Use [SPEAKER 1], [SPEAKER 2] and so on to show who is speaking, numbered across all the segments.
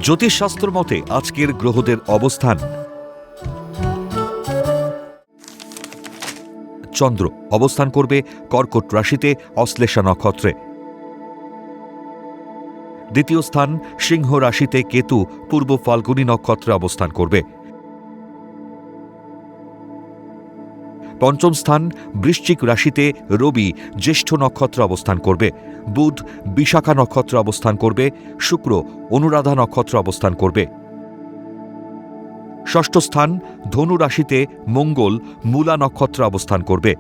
[SPEAKER 1] জ্যোতিষশাস্ত্র মতে আজকের গ্রহদের অবস্থান। চন্দ্র অবস্থান করবে কর্কট রাশিতে অশ্লেষা নক্ষত্রে। দ্বিতীয় স্থান সিংহ রাশিতে কেতু পূর্ব ফাল্গুনী নক্ষত্রে অবস্থান করবে। পঞ্চম স্থান বৃশ্চিক রাশিতে রবি জ্যেষ্ঠ নক্ষত্রে অবস্থান করবে। বুধ বিশাখা নক্ষত্রে অবস্থান করবে। শুক্র অনুরাধা নক্ষত্রে অবস্থান করবে। ষষ্ঠ স্থান ধনু রাশিতে মঙ্গল মূলা নক্ষত্রে অবস্থান করবে।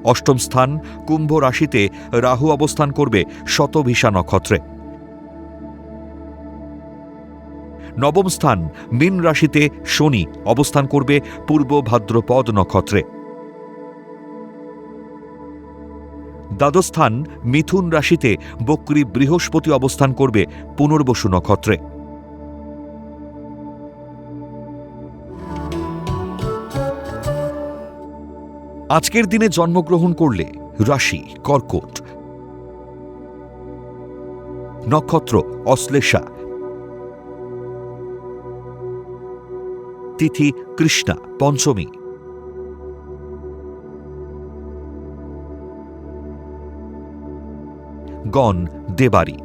[SPEAKER 1] অষ্টম স্থান কুম্ভ রাশিতে রাহু অবস্থান করবে শতভিষা নক্ষত্রে। নবম স্থান মীন রাশিতে শনি অবস্থান করবে পূর্ব ভাদ্রপদ নক্ষত্রে। দ্বাদশ স্থান মিথুন রাশিতে বক্রী বৃহস্পতি অবস্থান করবে পুনর্বসু নক্ষত্রে। আজকের দিনে জন্মগ্রহণ করলে রাশি কর্কট, নক্ষত্র অশ্লেষা, তিথি কৃষ্ণা পঞ্চমী, গণ দেবারী।